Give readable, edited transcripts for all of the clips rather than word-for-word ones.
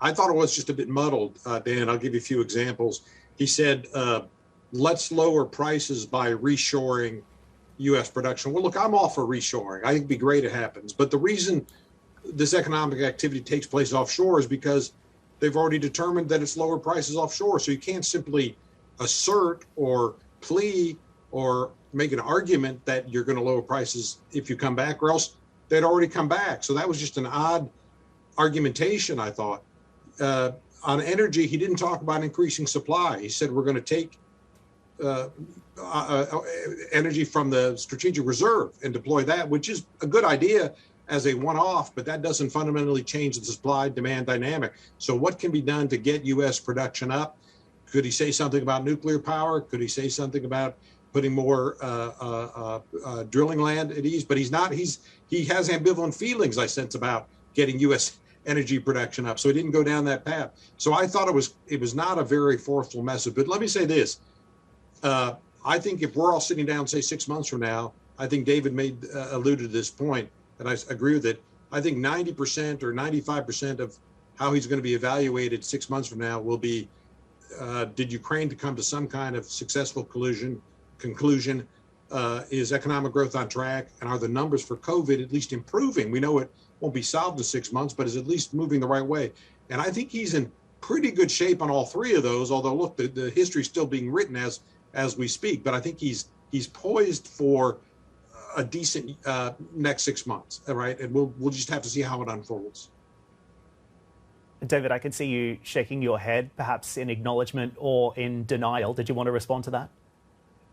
I thought it was just a bit muddled, Dan. I'll give you a few examples. He said, let's lower prices by reshoring U.S. production. Well, look, I'm all for reshoring. I think it'd be great it happens. But the reason this economic activity takes place offshore is because they've already determined that it's lower prices offshore. So you can't simply assert or plea or make an argument that you're going to lower prices if you come back, or else they'd already come back. So that was just an odd argumentation, I thought. On energy, he didn't talk about increasing supply. He said we're going to take energy from the strategic reserve and deploy that, which is a good idea as a one-off, but that doesn't fundamentally change the supply-demand dynamic. So what can be done to get U.S. production up? Could he say something about nuclear power? Could he say something about putting more drilling land at ease? But he's not. He has ambivalent feelings, I sense, about getting U.S. energy production up. So he didn't go down that path. So I thought it was not a very forceful message. But let me say this. I think if we're all sitting down, say 6 months from now, I think David alluded to this point, and I agree with it. I think 90% or 95% of how he's going to be evaluated 6 months from now will be, did Ukraine to come to some kind of successful conclusion? Is economic growth on track? And are the numbers for COVID at least improving? We know it won't be solved in 6 months, but is at least moving the right way. And I think he's in pretty good shape on all three of those, although, look, the history's still being written as we speak. But I think he's poised for a decent next 6 months, all right? And we'll just have to see how it unfolds. David, I can see you shaking your head, perhaps in acknowledgement or in denial. Did you want to respond to that?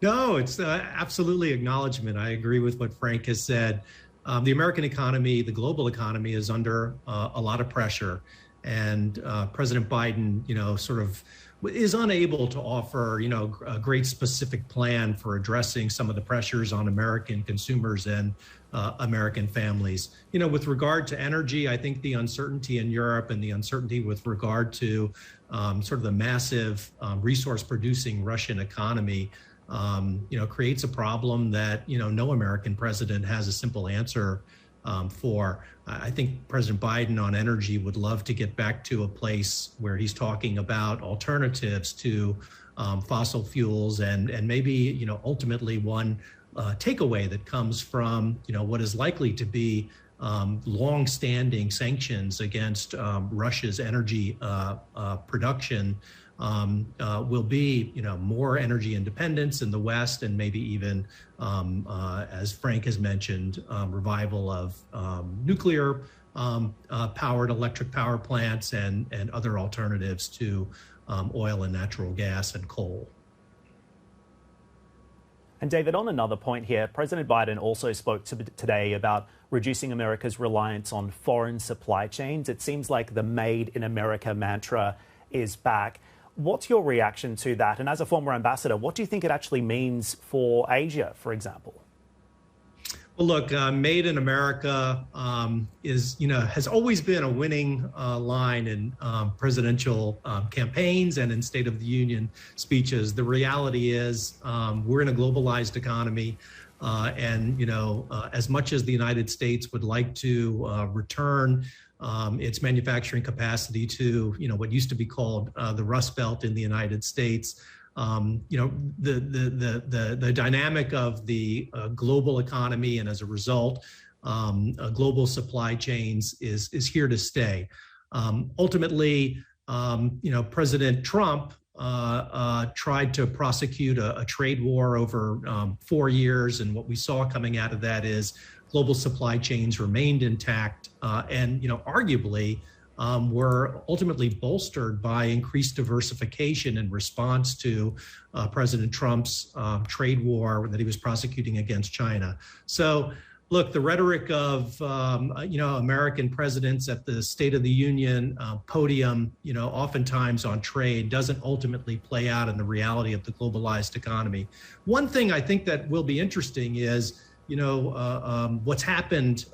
No, it's absolutely acknowledgement. I agree with what Frank has said. The American economy, the global economy, is under a lot of pressure. And President Biden, sort of is unable to offer, a great specific plan for addressing some of the pressures on American consumers and American families. With regard to energy, I think the uncertainty in Europe and the uncertainty with regard to sort of the massive resource-producing Russian economy, creates a problem that, no American president has a simple answer for. I think President Biden on energy would love to get back to a place where he's talking about alternatives to fossil fuels and maybe, ultimately one takeaway that comes from, what is likely to be long-standing sanctions against Russia's energy production will be, more energy independence in the West, and maybe even, as Frank has mentioned, revival of nuclear powered electric power plants and other alternatives to oil and natural gas and coal. And David, on another point here, President Biden also spoke today about reducing America's reliance on foreign supply chains. It seems like the Made in America mantra is back. What's your reaction to that? And as a former ambassador, what do you think it actually means for Asia, for example? Well, look, Made in America has always been a winning line in presidential campaigns and in State of the Union speeches. The reality is we're in a globalized economy. And as much as the United States would like to return its manufacturing capacity to, what used to be called the Rust Belt in the United States, the dynamic of the global economy, and as a result, global supply chains is here to stay. Ultimately, President Trump tried to prosecute a trade war over 4 years, and what we saw coming out of that is global supply chains remained intact, and arguably were ultimately bolstered by increased diversification in response to President Trump's trade war that he was prosecuting against China. So, look, the rhetoric of American presidents at the State of the Union podium, oftentimes on trade, doesn't ultimately play out in the reality of the globalized economy. One thing I think that will be interesting is what's happened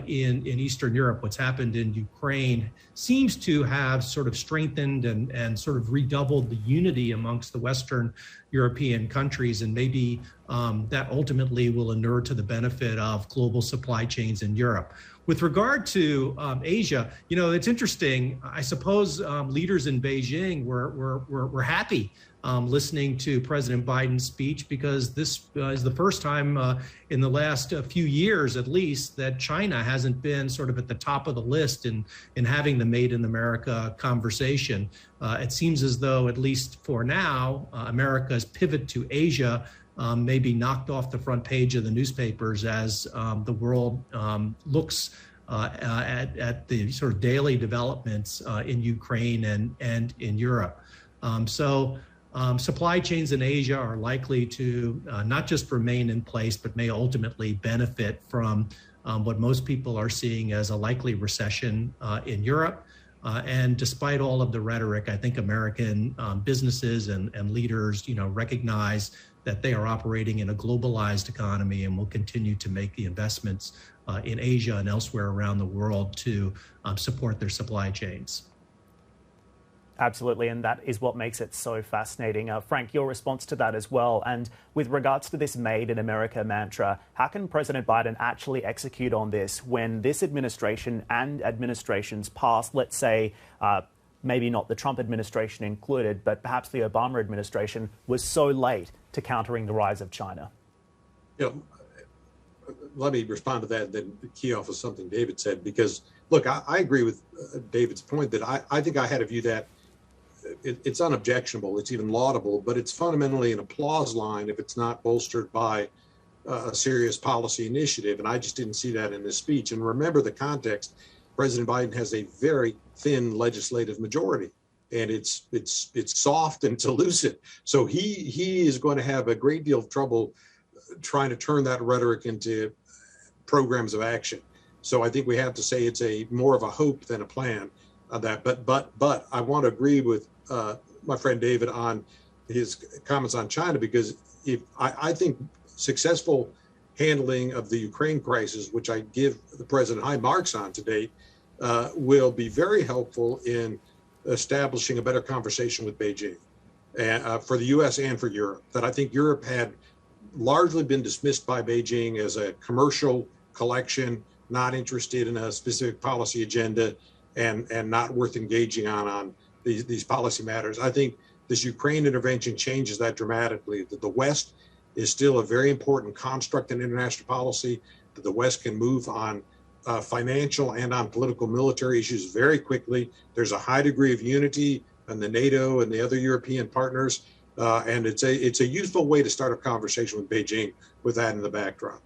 in Eastern Europe, what's happened in Ukraine, seems to have sort of strengthened and sort of redoubled the unity amongst the Western European countries, and maybe that ultimately will inure to the benefit of global supply chains in Europe. With regard to Asia, it's interesting. I suppose leaders in Beijing were happy listening to President Biden's speech, because this is the first time in the last few years, at least, that China hasn't been sort of at the top of the list in having the Made in America conversation. It seems as though, at least for now, America's pivot to Asia may be knocked off the front page of the newspapers as the world looks at the sort of daily developments in Ukraine and in Europe. Supply chains in Asia are likely to not just remain in place, but may ultimately benefit from what most people are seeing as a likely recession in Europe. And despite all of the rhetoric, I think American businesses and leaders, recognize that they are operating in a globalized economy and will continue to make the investments in Asia and elsewhere around the world to support their supply chains. Absolutely, and that is what makes it so fascinating. Frank, your response to that as well. And with regards to this Made in America mantra, how can President Biden actually execute on this when this administration and administrations past, let's say, maybe not the Trump administration included, but perhaps the Obama administration, was so late to countering the rise of China? Let me respond to that and then key off of something David said, because, look, I agree with David's point that I think I had a view that it's unobjectionable, it's even laudable, but it's fundamentally an applause line if it's not bolstered by a serious policy initiative. And I just didn't see that in this speech. And remember the context. President Biden has a very thin legislative majority, and it's soft and it's elusive. So he is going to have a great deal of trouble trying to turn that rhetoric into programs of action. So I think we have to say it's more of a hope than a plan of that. But I want to agree with my friend David on his comments on China, because I think successful handling of the Ukraine crisis, which I give the president high marks on to date, will be very helpful in establishing a better conversation with Beijing for the U.S. and for Europe. That I think Europe had largely been dismissed by Beijing as a commercial collection, not interested in a specific policy agenda, and not worth engaging on these policy matters. I think this Ukraine intervention changes that dramatically, that the West is still a very important construct in international policy, that the West can move on financial and on political military issues very quickly. There's a high degree of unity in the NATO and the other European partners, and it's a useful way to start a conversation with Beijing with that in the backdrop.